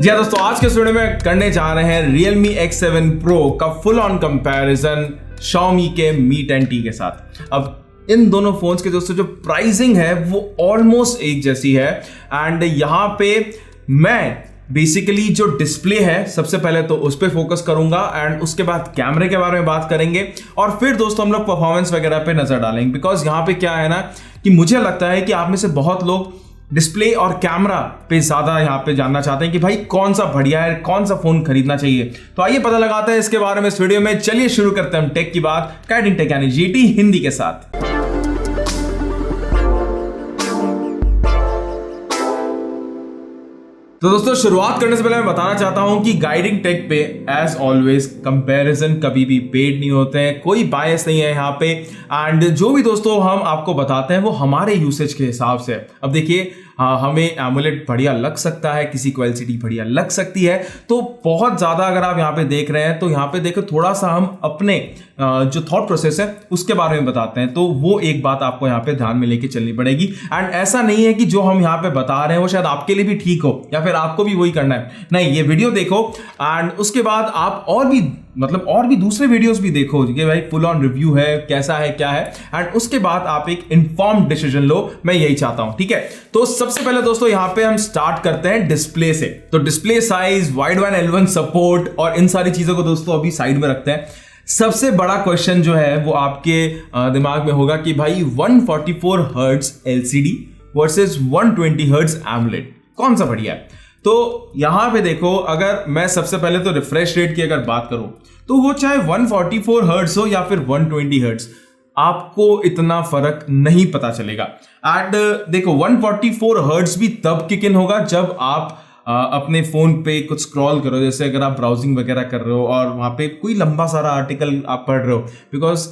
जी हाँ दोस्तों, आज के इस वीडियो में करने जा रहे हैं Realme X7 Pro का फुल ऑन कंपैरिजन Xiaomi के Mi 10T के साथ। अब इन दोनों फोन्स के दोस्तों जो प्राइसिंग है वो ऑलमोस्ट एक जैसी है एंड यहाँ पे मैं बेसिकली जो डिस्प्ले है सबसे पहले तो उस पर फोकस करूंगा एंड उसके बाद कैमरे के बारे में बात करेंगे और फिर दोस्तों हम लोग परफॉर्मेंस वगैरह पे नजर डालेंगे। बिकॉज यहाँ पे क्या है ना कि मुझे लगता है कि आप में से बहुत लोग डिस्प्ले और कैमरा पे ज्यादा यहाँ पे जानना चाहते हैं कि भाई कौन सा बढ़िया है, कौन सा फोन खरीदना चाहिए। तो आइए पता लगाते हैं इसके बारे में इस वीडियो में। चलिए शुरू करते हैं हम टेक की बात गाइडिंग टेक यानी जीटी हिंदी के साथ। तो दोस्तों शुरुआत करने से पहले मैं बताना चाहता हूं कि गाइडिंग टेक पे एज ऑलवेज कंपैरिजन कभी भी पेड नहीं होते हैं, कोई बायस नहीं है यहाँ पे एंड जो भी दोस्तों हम आपको बताते हैं वो हमारे यूसेज के हिसाब से है। अब देखिए हमें एमोलेड बढ़िया लग सकता है, किसी को एलसीडी बढ़िया लग सकती है, तो बहुत ज्यादा अगर आप यहाँ पे देख रहे हैं तो यहाँ पे देखो थोड़ा सा हम अपने जो थॉट प्रोसेस है उसके बारे में बताते हैं। तो वो एक बात आपको यहाँ पे ध्यान में लेके चलनी पड़ेगी एंड ऐसा नहीं है कि जो हम यहाँ पे बता रहे हैं वो शायद आपके लिए भी ठीक हो या फिर आपको भी वही करना है। नहीं, ये वीडियो देखो एंड उसके बाद आप और भी दूसरे वीडियोस भी देखो कि भाई फुल ऑन रिव्यू है, कैसा है, क्या है एंड उसके बाद आप एक इन्फॉर्म्ड डिसीजन लो। मैं यही चाहता हूं, ठीक है। तो सबसे पहले दोस्तों यहाँ पे हम स्टार्ट करते हैं डिस्प्ले से। तो display size, wide one L1 support और इन सारी चीजों को दोस्तों अभी साइड में रखते हैं। सबसे बड़ा क्वेश्चन जो है वो आपके दिमाग में होगा कि भाई 144 hertz LCD versus 120 hertz AMOLED कौन सा बढ़िया है। तो यहां पे देखो, अगर मैं सबसे पहले तो रिफ्रेश रेट की अगर बात करूं तो वो चाहे 144 हर्ट्ज हो या फिर 120 हर्ट्ज, आपको इतना फर्क नहीं पता चलेगा। एंड देखो 144 हर्ट्ज भी तब किक इन होगा जब आप अपने फोन पे कुछ स्क्रॉल करो, जैसे अगर आप ब्राउजिंग वगैरह कर रहे हो और वहां पे कोई लंबा सारा आर्टिकल आप पढ़ रहे हो। बिकॉज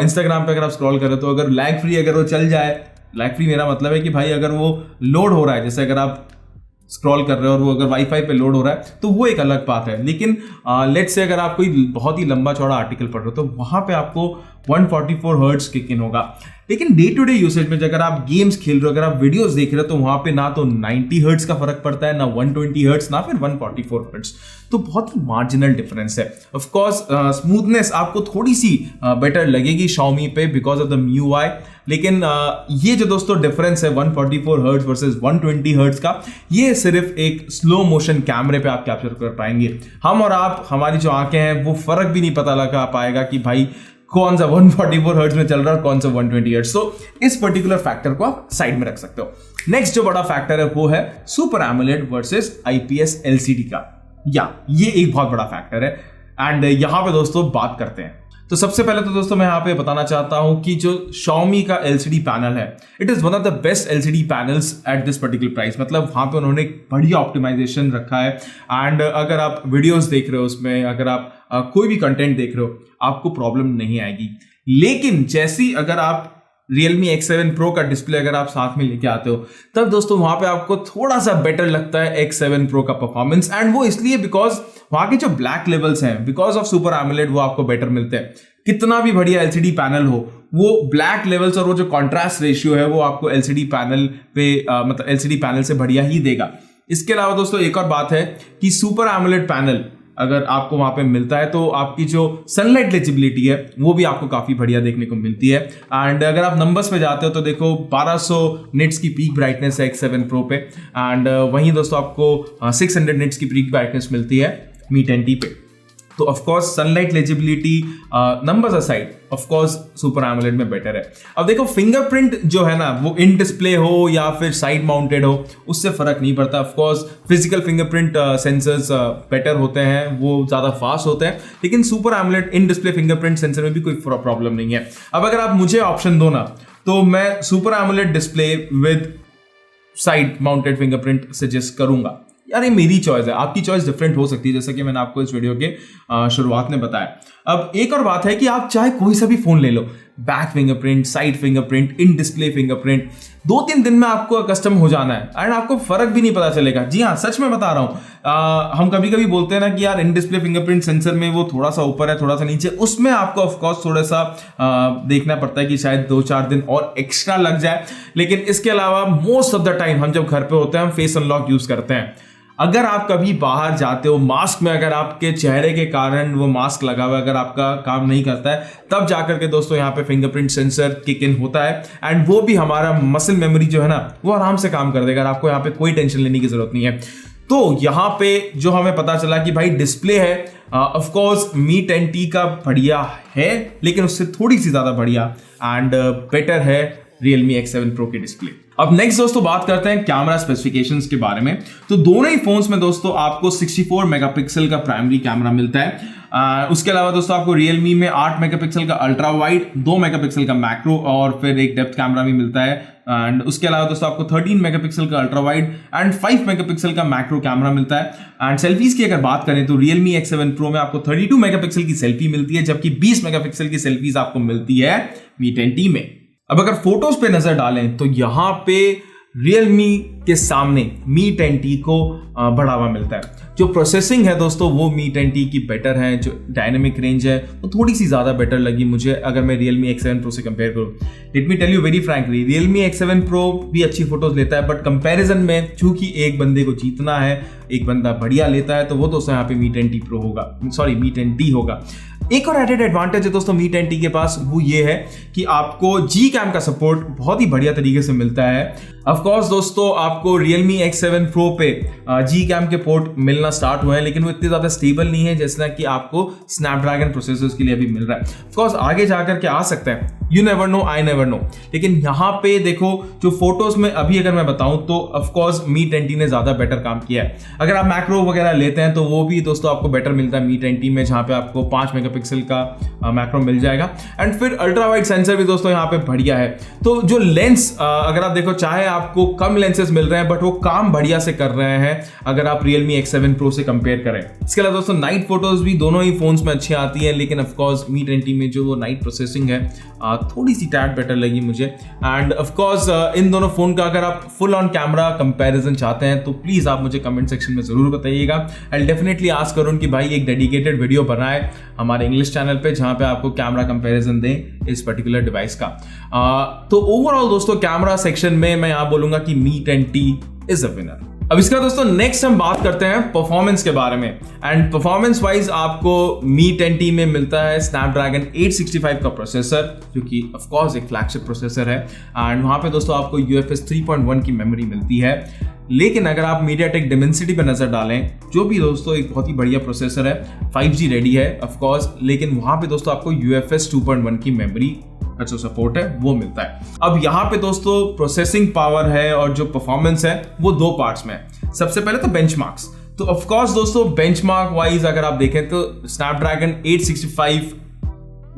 इंस्टाग्राम पे अगर आप स्क्रॉल कर रहे हो तो अगर लैग फ्री अगर वो चल जाए, लैग फ्री मेरा मतलब है कि भाई अगर वो लोड हो रहा है, जैसे अगर आप स्क्रॉल कर रहे हो और वो अगर वाईफाई पे लोड हो रहा है तो वो एक अलग बात है। लेकिन लेट्स से अगर आप कोई बहुत ही लंबा चौड़ा आर्टिकल पढ़ रहे हो तो वहां पे आपको 144 हर्ट्ज किक इन होगा। लेकिन डे टू डे यूसेज में अगर आप गेम्स खेल रहे हो, अगर आप वीडियोस देख रहे हो तो वहां पे ना तो 90 हर्ट्ज का फर्क पड़ता है, ना 120 हर्ट्ज, ना फिर 144 हर्ट्ज। तो बहुत ही मार्जिनल डिफरेंस है। ऑफ कोर्स स्मूथनेस आपको थोड़ी सी बेटर लगेगी Xiaomi पे बिकॉज ऑफ द MIUI। लेकिन ये जो दोस्तों डिफरेंस है 144 हर्ट्ज वर्सेस 120 हर्ट्ज का, ये सिर्फ एक स्लो मोशन कैमरे पे आप कैप्चर कर पाएंगे। हम और आप, हमारी जो आंखें हैं वो फर्क भी नहीं पता लगा पाएगा कि भाई कौन सा 144 हर्ट्ज में चल रहा है और कौन सा 120 हर्ट्ज। तो इस पर्टिकुलर फैक्टर को आप साइड में रख सकते हो। नेक्स्ट जो बड़ा फैक्टर है वो है super AMOLED versus IPS LCD का, या ये एक बहुत बड़ा फैक्टर है एंड यहां पे दोस्तों बात करते हैं। तो सबसे पहले तो दोस्तों मैं यहाँ पे बताना चाहता हूं कि जो Xiaomi का LCD पैनल है, it is one of the best LCD panels at this particular price. मतलब वहां पे उन्होंने बढ़िया ऑप्टिमाइजेशन रखा है एंड अगर आप वीडियोस देख रहे हो उसमें, अगर आप कोई भी कंटेंट देख रहे हो, आपको प्रॉब्लम नहीं आएगी। लेकिन जैसी अगर आप Realme X7 Pro का डिस्प्ले अगर आप साथ में लेके आते हो तब दोस्तों वहां पे आपको थोड़ा सा बेटर लगता है X7 Pro का परफॉर्मेंस। एंड वो इसलिए बिकॉज वहां के जो ब्लैक लेवल्स हैं बिकॉज ऑफ सुपर एमोलेड वो आपको बेटर मिलते हैं। कितना भी बढ़िया LCD पैनल हो, वो ब्लैक लेवल्स और वो जो कॉन्ट्रास्ट रेशियो है वो आपको LCD पैनल पे मतलब LCD पैनल से बढ़िया ही देगा। इसके अलावा दोस्तों एक और बात है कि सुपर एमोलेड पैनल अगर आपको वहां पे मिलता है तो आपकी जो सनलाइट लेजिबिलिटी है वो भी आपको काफी बढ़िया देखने को मिलती है। एंड अगर आप नंबर्स पे जाते हो तो देखो 1200 निट्स की पीक ब्राइटनेस है X7 Pro पे एंड वहीं दोस्तों आपको 600 निट्स की पीक ब्राइटनेस मिलती है Mi 10T पे। तो of course sunlight legibility numbers aside of course super AMOLED में बेटर है। अब देखो फिंगरप्रिंट जो है ना वो इन डिस्प्ले हो या फिर साइड माउंटेड हो उससे फर्क नहीं पड़ता। Of course physical fingerprint sensors better होते हैं, वो ज्यादा फास्ट होते हैं, लेकिन सुपर एमोलेड इन डिस्प्ले फिंगरप्रिंट सेंसर में भी कोई प्रॉब्लम नहीं है। अब अगर आप मुझे ऑप्शन दो ना तो मैं super AMOLED display with side mounted fingerprint suggest करूंगा। यार ये मेरी चॉइस है, आपकी चॉइस डिफरेंट हो सकती है जैसा कि मैंने आपको इस वीडियो के शुरुआत में बताया। अब एक और बात है कि आप चाहे कोई सा भी फोन ले लो, back fingerprint, side fingerprint, in display fingerprint, 2-3 दिन में आपको कस्टम हो जाना है एंड आपको फर्क भी नहीं पता चलेगा। जी हाँ, सच में बता रहा हूँ। हम कभी कभी बोलते हैं ना कि यार इन डिस्प्ले फिंगरप्रिंट सेंसर में वो थोड़ा सा ऊपर है, थोड़ा सा नीचे, उसमें आपको ऑफकोर्स थोड़ा सा देखना पड़ता है कि शायद 2-4 दिन और एक्स्ट्रा लग जाए। लेकिन इसके अलावा मोस्ट ऑफ द टाइम हम जब घर पे होते हैं हम फेस अनलॉक यूज करते हैं अगर आप कभी बाहर जाते हो मास्क में, अगर आपके चेहरे के कारण वो मास्क लगा हुआ है, अगर आपका काम नहीं करता है, तब जाकर के दोस्तों यहाँ पे फिंगरप्रिंट सेंसर किक इन होता है एंड वो भी हमारा मसल मेमोरी जो है ना वो आराम से काम कर देगा। आपको यहाँ पे कोई टेंशन लेने की जरूरत नहीं है। तो यहाँ पे जो हमें पता चला कि भाई डिस्प्ले है ऑफ कोर्स मी 10T का बढ़िया है, लेकिन उससे थोड़ी सी ज्यादा बढ़िया एंड बेटर है Realme X7 Pro की डिस्प्ले। अब नेक्स्ट दोस्तों बात करते हैं कैमरा स्पेसिफिकेशंस के बारे में। तो दोनों ही फोन्स में दोस्तों आपको 64 मेगापिक्सल का प्राइमरी कैमरा मिलता है। उसके अलावा दोस्तों आपको Realme में 8 मेगापिक्सल का अल्ट्रा वाइड, 2 मेगापिक्सल का मैक्रो और फिर एक डेप्थ कैमरा भी मिलता है। एंड उसके अलावा दोस्तों आपको 13 मेगापिक्सल का अल्ट्रा वाइड एंड 5 मेगापिक्सल का मैक्रो कैमरा मिलता है। एंड सेल्फीज की अगर बात करें तो Realme X7 Pro में आपको 32 मेगापिक्सल की सेल्फी मिलती है, जबकि 20 मेगापिक्सल की सेल्फीज आपको मिलती है Mi 10T में। अब अगर फोटोज पे नजर डालें तो यहां पे Realme के सामने Mi 10T को बढ़ावा मिलता है। जो प्रोसेसिंग है दोस्तों वो Mi 10T की बेटर है, जो डायनेमिक रेंज है वो थोड़ी सी ज्यादा बेटर लगी मुझे अगर मैं Realme X7 Pro से कंपेयर करूं। Let me tell you very frankly, Realme X7 Pro भी अच्छी फोटोज लेता है, बट कंपैरिजन में चूंकि एक बंदे को जीतना है, एक बंदा बढ़िया लेता है, तो वो दोस्तों यहाँ पे Mi 10T Pro होगा, सॉरी Mi 10T होगा। एक और एडेड एडवांटेज है दोस्तों Mi 10T के पास, वो ये है कि आपको Gcam का सपोर्ट बहुत ही बढ़िया तरीके से मिलता है। ऑफ कोर्स दोस्तों आपको Realme X7 Pro पे Gcam के पोर्ट मिलना स्टार्ट हुए हैं, लेकिन वो इतने ज्यादा स्टेबल नहीं है जैसा कि आपको Snapdragon प्रोसेसर्स के लिए अभी मिल रहा है। ऑफ कोर्स आगे जाकर के आ सकता है, you never know, I never know. लेकिन यहाँ पे देखो जो फोटोज में अभी अगर मैं बताऊं तो ऑफ कोर्स Mi 10T ने ज्यादा बेटर काम किया है। अगर आप मैक्रो वगैरह लेते हैं तो वो भी दोस्तों आपको बेटर मिलता है Mi 10T में, जहाँ पे आपको 5 मेगापिक्सल का मैक्रो मिल जाएगा। एंड फिर अल्ट्रा वाइड सेंसर भी दोस्तों यहाँ पे बढ़िया है। तो जो लेंस अगर आप देखो, चाहे आपको कम लेंसेज मिल रहे हैं बट वो काम बढ़िया से कर रहे हैं अगर आप Realme X7 Pro से कंपेयर करें। इसके अलावा दोस्तों नाइट फोटोज भी दोनों ही फोन्स में अच्छी आती है, लेकिन ऑफ कोर्स Mi 10T में जो वो नाइट प्रोसेसिंग है थोड़ी सी टैड बेटर लगी मुझे। एंड ऑफ कोर्स इन दोनों फोन का अगर आप फुल ऑन कैमरा कंपैरिजन चाहते हैं तो प्लीज आप मुझे कमेंट सेक्शन में जरूर बताइएगा। आई डेफिनेटली आस्क करूँ कि भाई एक डेडिकेटेड वीडियो बनाए हमारे इंग्लिश चैनल पे, जहां पे आपको कैमरा कंपैरिजन दें इस पर्टिकुलर डिवाइस का। तो ओवरऑल दोस्तों कैमरा सेक्शन में मैं यहां बोलूंगा कि Mi 10T is a winner. अब इसका दोस्तों नेक्स्ट हम बात करते हैं परफॉर्मेंस के बारे में। एंड परफॉर्मेंस वाइज आपको Mi 10T में मिलता है Snapdragon 865 का प्रोसेसर, जो कि ऑफ कोर्स एक फ्लैगशिप प्रोसेसर है। एंड वहां पे दोस्तों आपको UFS 3.1 की मेमोरी मिलती है। लेकिन अगर आप MediaTek Dimensity पे नजर डालें, जो भी दोस्तों एक बहुत ही बढ़िया प्रोसेसर है, 5G रेडी है ऑफ कोर्स, लेकिन वहां पे दोस्तों आपको UFS 2.1 की मेमोरी का जो सपोर्ट है वो मिलता है। अब यहाँ पे दोस्तों प्रोसेसिंग पावर है और जो परफॉर्मेंस है वो दो पार्ट्स में है। सबसे पहले तो बेंचमार्क्स। तो ऑफ कोर्स दोस्तों बेंचमार्क वाइज अगर आप देखें तो Snapdragon 865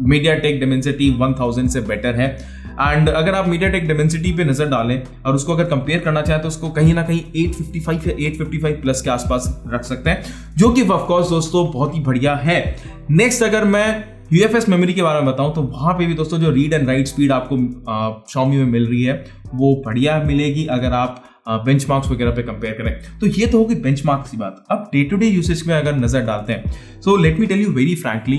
MediaTek Dimensity 1000 से बेटर है। एंड अगर आप MediaTek Dimensity पे नजर डालें और उसको अगर कंपेयर करना चाहें तो उसको कहीं ना कहीं 855 या 855 प्लस के आसपास रख सकते हैं, जो कि ऑफ कोर्स दोस्तों बहुत ही बढ़िया है। नेक्स्ट अगर मैं UFS मेमोरी के बारे में बताऊं तो वहां पे भी दोस्तों जो रीड एंड राइट स्पीड आपको Xiaomi में मिल रही है वो बढ़िया मिलेगी अगर आप बेंचमार्क्स वगैरह पे कंपेयर करें। तो ये तो होगी बेंचमार्क्स की बात। अब डे टू डे यूसेज में अगर नजर डालते हैं so let me tell you very frankly,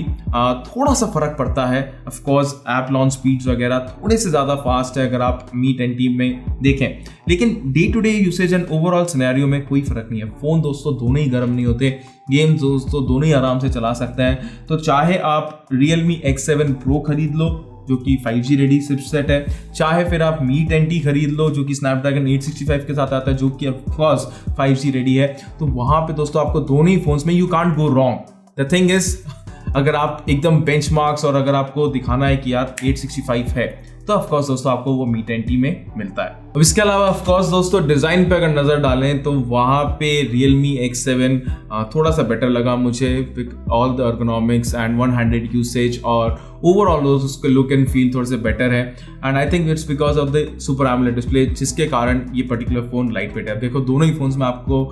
थोड़ा सा फर्क पड़ता है। Of course app launch speeds वगैरह थोड़े से ज्यादा फास्ट है अगर आप Mi 10T में देखें, लेकिन day to day usage and overall scenario में कोई फर्क नहीं है। फोन दोस्तों दोनों ही गर्म नहीं होते, गेम्स दोस्तों दोनों ही आराम से चला सकते हैं। तो चाहे आप Realme X7 Pro खरीद लो जो कि 5G रेडी चिपसेट है, चाहे फिर आप Mi 10T खरीद लो जो कि Snapdragon 865 के साथ आता है जो कि ऑफ कोर्स 5G रेडी है। तो वहां पे दोस्तों आपको दोनों ही फोन्स में you can't go wrong. The thing is अगर आप एकदम बेंचमार्क्स और अगर आपको दिखाना है कि यार 865 है तो ऑफ कोर्स दोस्तों आपको वो Mi 10T में मिलता है। अब इसके अलावा ऑफ कोर्स दोस्तों डिजाइन पे अगर नजर डालें तो वहां पे Realme X7 थोड़ा सा बेटर लगा मुझे with all the ergonomics and one handed usage, और ओवरऑल दोस्तों उसका लुक एंड फील थोड़े से बेटर है। And I think it's because of the super AMOLED display, जिसके कारण ये पर्टिकुलर फोन लाइट वेट है। देखो दोनों ही फोन्स में आपको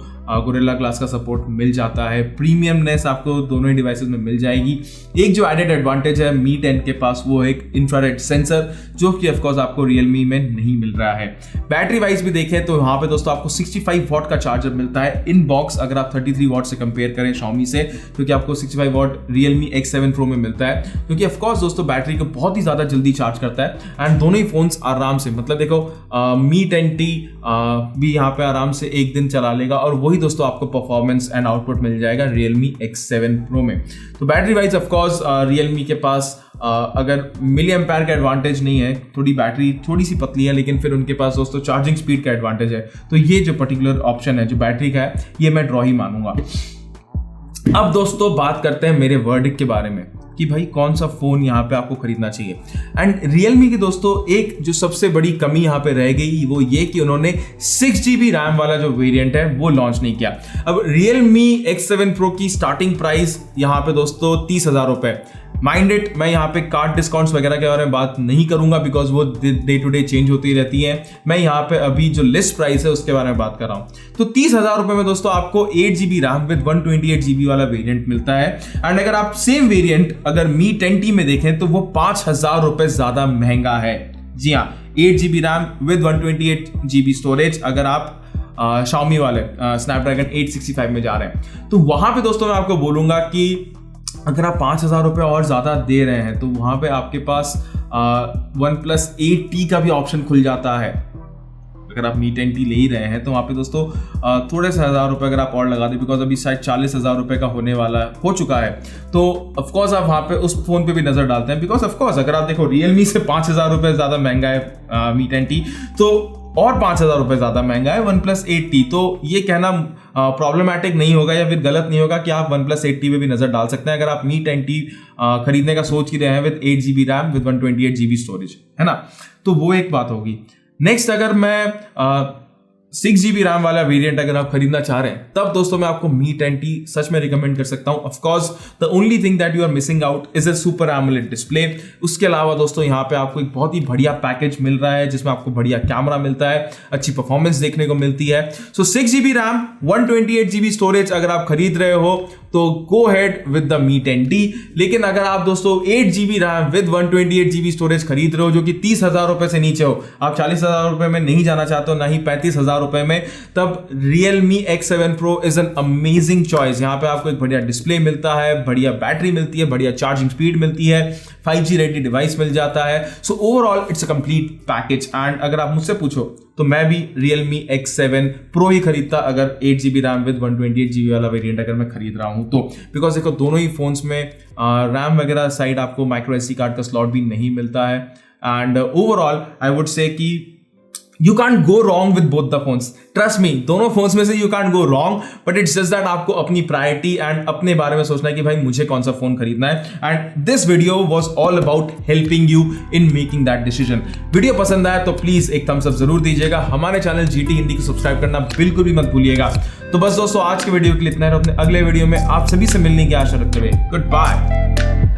गोरिल्ला ग्लास का सपोर्ट मिल जाता है, प्रीमियमनेस आपको दोनों ही डिवाइसेस में मिल जाएगी। एक जो एडेड एडवांटेज है Mi 10 के पास वो एक इंफ्रारेड सेंसर जो कि ऑफ कोर्स आपको Realme में नहीं मिल रहा है। बैटरी वाइज भी देखें तो यहाँ पे दोस्तों आपको 65 वॉट का चार्जर मिलता है इन बॉक्स, अगर आप 33 वॉट से कंपेयर करें Xiaomi से, क्योंकि आपको 65 वॉट Realme X7 Pro में मिलता है, क्योंकि ऑफ कोर्स दोस्तों बैटरी को बहुत ही ज़्यादा जल्दी चार्ज करता है। एंड दोनों ही फोन्स आराम से, मतलब देखो Mi 10T भी यहाँ पे आराम से एक दिन चला लेगा, और वही दोस्तों आपको परफॉर्मेंस एंड आउटपुट मिल जाएगा Realme X7 Pro में। तो battery wise of course Realme के पास अगर मिली एम्पायर का एडवांटेज नहीं है, थोड़ी बैटरी थोड़ी सी पतली है, लेकिन फिर उनके पास दोस्तों चार्जिंग स्पीड का एडवांटेज है। तो ये जो पर्टिकुलर ऑप्शन है जो बैटरी का है, ये मैं ड्रॉ ही मानूंगा। अब दोस्तों बात करते हैं मेरे वर्डिक्ट के बारे में कि भाई कौन सा फोन यहाँ पे आपको खरीदना चाहिए। एंड Realme की दोस्तों एक जो सबसे बड़ी कमी यहाँ पे रह गई वो ये कि उन्होंने 6GB रैम वाला जो वेरिएंट है वो लॉन्च नहीं किया। अब Realme X7 Pro की स्टार्टिंग प्राइस यहाँ पे दोस्तों 30,000 रुपए। माइंड इट, मैं यहाँ पे कार्ड डिस्काउंट्स वगैरह के बारे में बात नहीं करूंगा बिकॉज वो डे टू डे चेंज होती रहती है। मैं यहाँ पे अभी जो लिस्ट प्राइस है उसके बारे में बात कर रहा हूँ। तो 30,000 रुपए में दोस्तों आपको 8GB रैम विद 128GB वाला वेरिएंट मिलता है। एंड अगर आप सेम वेरिएंट अगर Mi 10T में देखें तो वो 5,000 रुपए ज्यादा महंगा है। जी हाँ, 8GB RAM with 128GB storage अगर आप Xiaomi वाले स्नैपड्रैगन 865 में जा रहे हैं। तो वहां पे दोस्तों मैं आपको बोलूंगा कि अगर आप 5,000 रुपये और ज़्यादा दे रहे हैं तो वहाँ पे आपके पास OnePlus 8T का भी ऑप्शन खुल जाता है। अगर आप Mi 10T ले ही रहे हैं तो वहाँ पे दोस्तों थोड़े से 1,000 रुपये अगर आप और लगा दें, बिकॉज अभी शायद 40,000 रुपये का होने वाला हो चुका है, तो ऑफकोर्स आप वहाँ पे उस फोन पे भी नज़र डालते हैं। बिकॉज ऑफकोर्स अगर आप देखो Realme से 5,000 रुपये ज़्यादा महंगा है Mi 10T, तो और 5,000 रुपये ज़्यादा महंगा है OnePlus 8T। तो ये कहना प्रॉब्लमेटिक नहीं होगा या फिर गलत नहीं होगा कि आप OnePlus 8T में भी नज़र डाल सकते हैं अगर आप Mi 10T खरीदने का सोच ही रहे हैं with 8GB RAM with 128GB storage, है ना। तो वो एक बात होगी। नेक्स्ट अगर मैं 6GB रैम वाला वेरिएंट अगर आप खरीदना चाह रहे हैं तब दोस्तों मैं आपको Mi 10T सच में रिकमेंड कर सकता हूं। Of course the only thing that you are missing out is a super AMOLED display. उसके अलावा दोस्तों यहाँ पे आपको एक बहुत ही बढ़िया पैकेज मिल रहा है जिसमें आपको बढ़िया कैमरा मिलता है, अच्छी परफॉर्मेंस देखने को मिलती है। सो 6GB रैम 128GB स्टोरेज अगर आप खरीद रहे हो तो go ahead with the Mi 10T। लेकिन अगर आप दोस्तों 8GB RAM with 128GB storage खरीद रहे हो जो कि 30,000 रुपए से नीचे हो, आप 40,000 रुपए में नहीं जाना चाहते हो, ना ही 35,000 रुपए में, तब Realme X7 Pro is an amazing choice. यहाँ पे आपको एक बढ़िया डिस्प्ले मिलता है, बढ़िया बैटरी मिलती है, बढ़िया चार्जिंग स्पीड मिलती है, 5G रेडी डिवाइस मिल जाता है। So overall it's a complete package. And अगर आप मुझसे पूछो तो मैं भी Realme X7 Pro ही खरीदता अगर 8GB रैम विद 128GB वाला वेरिएंट अगर मैं खरीद रहा हूं तो। बिकॉज देखो दोनों ही फोन्स में रैम वगैरह साइड आपको माइक्रो SD कार्ड का स्लॉट भी नहीं मिलता है। And overall I would say कि you can't go wrong with both the phones. Trust me, दोनों फोन्स में से you can't go wrong, but it's just that आपको अपनी प्रायोरिटी एंड अपने बारे में सोचना है कि भाई मुझे कौन सा फोन खरीदना है। And this video was all about helping you in making that decision. Video पसंद आया तो प्लीज एक थम्स अप जरूर दीजिएगा। हमारे चैनल GT हिंदी को सब्सक्राइब करना बिल्कुल भी मत भूलिएगा। तो बस दोस्तों आज के वीडियो के लिए इतना है। अपने अगले वीडियो में आप सभी से मिलने की आशा रखते हुए गुड बाय।